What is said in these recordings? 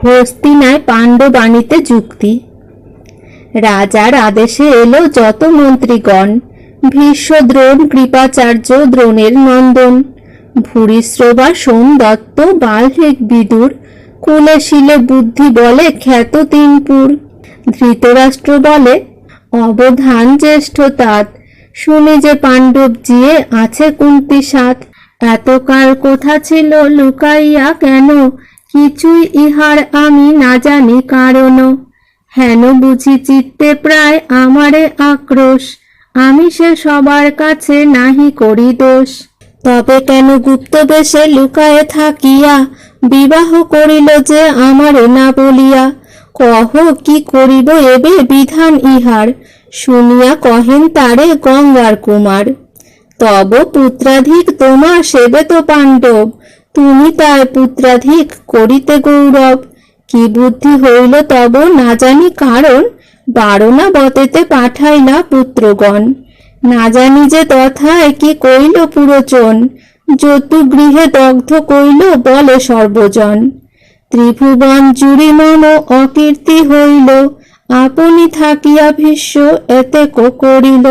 হস্তিনায় পাণ্ডব আনিতে যুক্তি। রাজার আদেশে এলো যত মন্ত্রীগণ, ভীষ্ম, দ্রোণ, কৃপাচার্য, দ্রোণের নন্দন, ভূরিশ্রবা, সোমদত্ত, বাল্মীক, বিদুর, কুলে শিলে বুদ্ধি বলে খ্যাত তিনপুর। ধৃতরাষ্ট্র বলে, অবধান জ্যেষ্ঠ তাত, শুনি যে পাণ্ডব জিয়ে আছে কুন্তি সাথ। এতকাল কোথা ছিল লুকাইয়া কেন, কিছুই ইহার আমি না জানি কারণ। হেন বুঝি চিত্তে প্রায় আমারে আক্রোশ, আমি সে সবার কাছে নাহি করি দোষ। তবে কেন গুপ্ত বেশে লুকায়ে থাকিয়া, বিবাহ করিল যে আমারে না বলিয়া। কহ কি করিব এবে বিধান ইহার, শুনিয়া কহেন তারে গঙ্গার কুমার। তব পুত্রাধিক তোমার সেবে তো পাণ্ডব, তুমি তার পুত্রাধিক করিতে গৌরব। কি বুদ্ধি হইল তব না জানি কারণ, বারণা বতেতে পাঠাইলা পুত্রগণ। না জানি যে তথায় কি কইল পুরোচন, যতু গৃহে দগ্ধ কইল বলে সর্বজন। ত্রিভুবন জুড়ি মম অকীর্তি হইল, আপনি থাকিয়া ভীষ্ম এতেক করিল।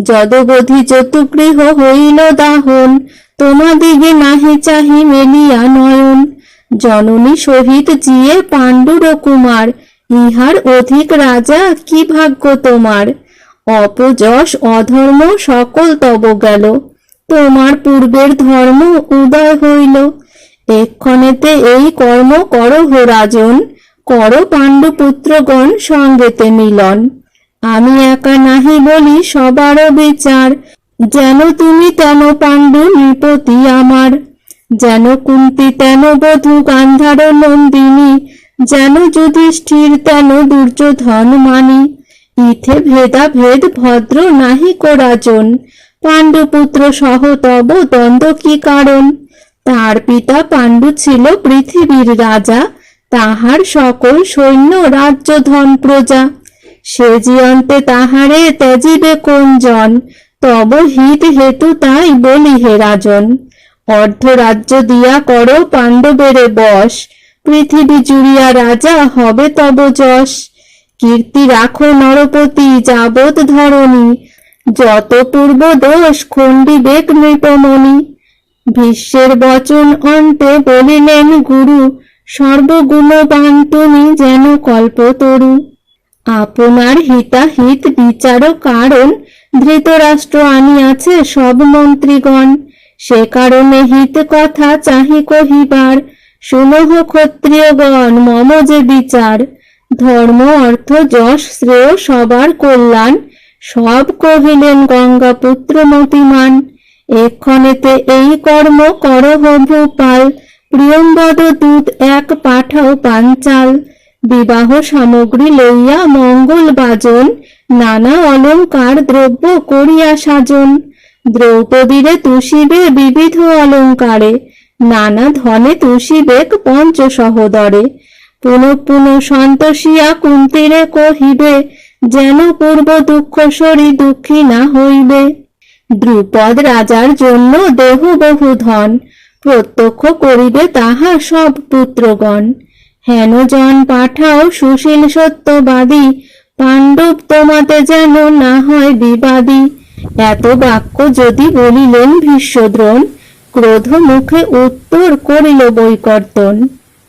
যদবধি যতুগৃহ হইল দাহন, তোমাদিগে নাহি চাহি মেলিয়া নয়ন। জননী সহিত জিয়ে পাণ্ডুর কুমার, ইহার অধিক রাজা কি ভাগ্য তোমার। অপযশ অধর্ম সকল তব গেল, তোমার পূর্বের ধর্ম উদয় হইল। এক্ষণেতে এই কর্ম করহ রাজন, কর পাণ্ডু পুত্রগণ সঙ্গেতে মিলন। আমি একা নাহি বলি সবার বিচার, যেন তুমি তেন পাণ্ডু নৃপতি আমার। যেন কুন্তি তেন বধূ গান্ধার নন্দিনী, যেন যুধিষ্ঠির তেন দুর্যোধন মানি। ইথে ভেদাভেদ ভদ্র নাহি কো রাজন, পাণ্ডুপুত্র সহ তব দ্বন্দ্ব কি কারণ। তার পিতা পাণ্ডু ছিল পৃথিবীর রাজা, তাহার সকল সৈন্য রাজ্য ধন প্রজা। সে জীবন্তে তাহারে ত্যাজিবে কোন জন, তব হিত হেতু তাই বলি হে রাজন। অর্ধ রাজ্য দিয়া করো পাণ্ডবেরে বশ, পৃথিবী জুড়িয়া রাজা হবে তব যশ। কীর্তি রাখো নরপতি যাবৎ ধরণী, যত পূর্ব দোষ খণ্ডিবেক নৃপমণি। ভীষ্মের বচন অন্তে বলিলেন গুরু, সর্বগুণবান তুমি যেন কল্পতরু। আপনার হিতাহিত বিচার কারণ, ধৃতরাষ্ট্র আনিয়াছে সব মন্ত্রীগণ। সে কারণে হিত কথা চাহি কহিবার, শুনহ ক্ষত্রিয়গণ মম যে বিচার। ধর্ম অর্থ যশ শ্রেয় সবার কল্যাণ, সব কহিলেন গঙ্গাপুত্র মতিমান। এক্ষণেতে এই কর্ম করহ ভূপাল, প্রিয়ম্বদ দূত এক পাঠাও পাঞ্চাল। বিবাহ সামগ্রী লইয়া মঙ্গল বাজন, নানা অলঙ্কার দ্রব্য করিয়া সাজন। দ্রৌপদীরে তুষিবে বিবিধ অলঙ্কারে, নানা ধনে তুষিবেক পঞ্চ সহোদরে। পুনঃ পুনঃ সন্তোষিয়া কুন্তীরে কহিবে, যেন পূর্ব দুঃখ সরি দুঃখী না হইবে। দ্রুপদ রাজার জন্য দেহ বহু ধন, প্রত্যক্ষ করিবে তাহা সব পুত্রগণ। হেন জন পাঠাও সুশীল সত্যবাদী, পাণ্ডব তোমাতে যেন না হয় বিবাদী। এত বাক্য যদি বলিলেন ভীষ্ম দ্রোণ, ক্রোধ মুখে উত্তর করিল বৈকর্তন।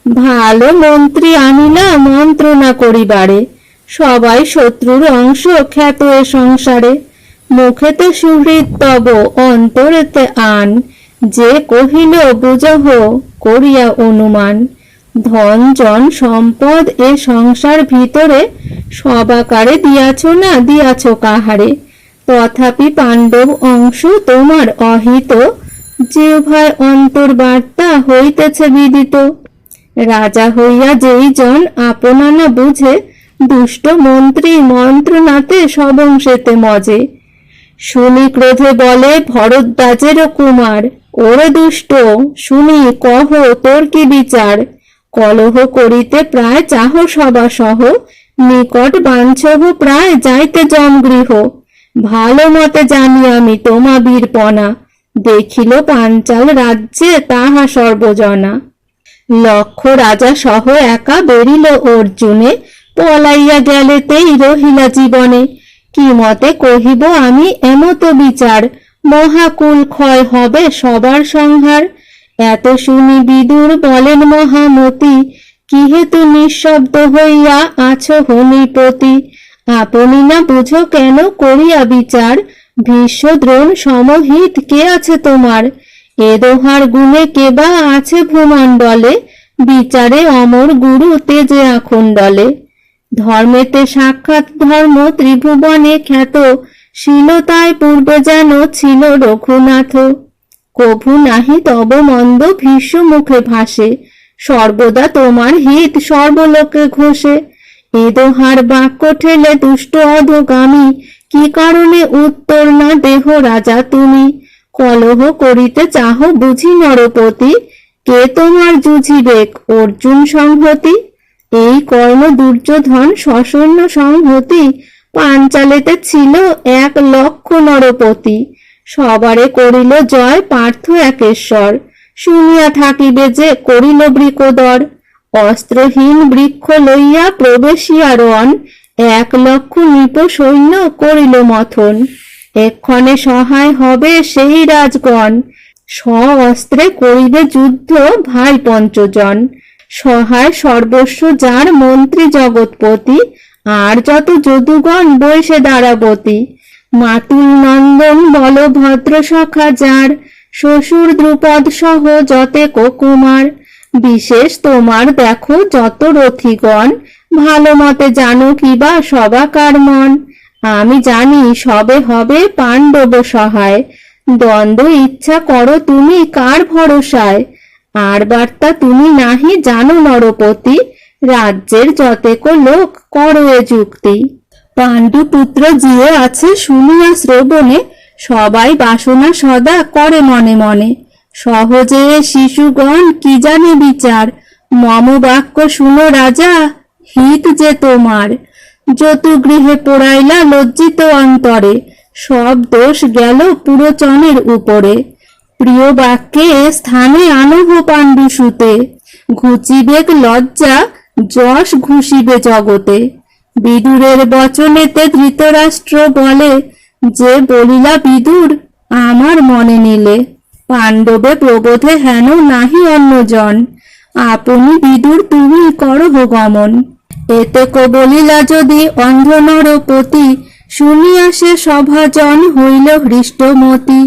ভালো মন্ত্রী আনিলা মন্ত্রণা করিবারে, সবাই শত্রুর অংশ খ্যাত এ সংসারে। মুখেতে সুহৃদ তব অন্তরেতে আন, যে কহিল বুঝহ করিয়া অনুমান। ধন জন সম্পদ এ সংসার ভিতরে, সবাকারে দিয়াছ না দিয়াছ কাহারে। তথাপি পাণ্ডব অংশ তোমার অহিত, জিহ্বায় অন্তর্বার্তা হইতেছে বিদিত। রাজা হইয়া যেই জন আপনা না বুঝে, দুষ্ট মন্ত্রী মন্ত্রণাতে সবংশেতে মজে। শুনি ক্রোধে বলে ভরদ্বাজের কুমার, ওরে দুষ্ট শুনি কহ তোর কি বিচার। কলহ করিতে প্রায় চাহ সভা সহ, নিকট বাঞ্ছব প্রায় যাইতে জমগৃহ। ভালো মতে জানি আমি তোমা বীরপনা, দেখিল পাঞ্চাল রাজ্যে তাহা সর্বজনা। লক্ষ রাজা সহ একা বেরিল অর্জুনে, পলাইয়া গেলেতেই রহিলা জীবনে। কি মতে কহিব আমি এমত বিচার, মহাকুল ক্ষয় হবে সবার সংহার। এত শুনি বিদুর বলেন মহামতি, কি হেতু নিঃশব্দ হইয়া আছো হনিপতি। আপনি না বুঝো কেন করিয়া বিচার, ভীষ্ম দ্রোণ সমহিত কে আছে তোমার। এ দোহার গুণে কেবা আছে ভূমণ্ডলে, বিচারে অমর গুরু তেজে আখণ্ডলে। ধর্মেতে সাক্ষাৎ ধর্ম ত্রিভুবনে খ্যাত, শীলতায় পূর্বে যেন ছিল রঘুনাথ। কভু নাহি তব মন্দ ভীষ্ম মুখে ভাসে, সর্বদা তোমার হিত সর্বলোকে ঘোষে। এ দোহার বাক্য ঠেলে দুষ্ট অধগামী, কি কারণে উত্তর না দেহ রাজা তুমি। কলহ করিতে চাহ বুঝি নরপতি, কে তোমার যুঝিবেক অর্জুন সংহতি। এই কর্ম দুর্যোধন সসৈন্য সংহতি, পাঞ্চালেতে ছিল 1,00,000 নরপতি। সবারে করিল জয় পার্থ একেশ্বর, শুনিয়া থাকিবে যে করিল বৃকোদর। অস্ত্রহীন বৃক্ষ লইয়া প্রবেশিয়া রণ, 1,00,000 নৃপ সৈন্য করিল মথন। এক্ষণে সহায় হবে সেই রাজগণ, অস্ত্রে করিবে যুদ্ধ ভাই পঞ্চজন। সহায় সর্বস্ব যার মন্ত্রী জগৎপতি, আর যত যদুগণ বৈশে দ্বারাবতী। মাতুল নন্দন বলভদ্র সখা যার, শ্বশুর দ্রুপদ সহ যতেক কুমার। বিশেষ তোমার দেখো যত রথিগণ, ভালো মতে জানো কিবা সবাকার মন। আমি জানি সবে হবে পাণ্ডব সহায়, দ্বন্দ্ব ইচ্ছা করো তুমি কার ভরসায়। আর বার্তা তুমি নাহি জানো নরপতি, রাজ্যের যতেক লোক করো এ যুক্তি। পাণ্ডু পুত্র জিয়ে আছে শুনিয়া শ্রবণে, সবাই বাসনা সদা করে মনে মনে। সহজে শিশুগণ কি জানে বিচার, মম বাক্য শুনো রাজা হিত যে তোমার। যতুগৃহে পোড়াইলা লজ্জিত অন্তরে, সব দোষ গেল পুরোচনের উপরে। প্রিয় বাক্যে স্থানে আনহ পাণ্ডু সুতে, ঘুচিবেক লজ্জা যশ ঘুষিবে জগতে। বিদুরের বচনেতে ধৃতরাষ্ট্র বলে, যে বলিলা বিদুর আমার মনে নিলে। পাণ্ডবে প্রবোধে হেন নাহি অন্যজন, আপনি বিদুর তুমি করহ গমন। এতে বলিলা যদি অন্ধ নরপতি, শুনিয়া সে সভাজন হইল হৃষ্টমতি।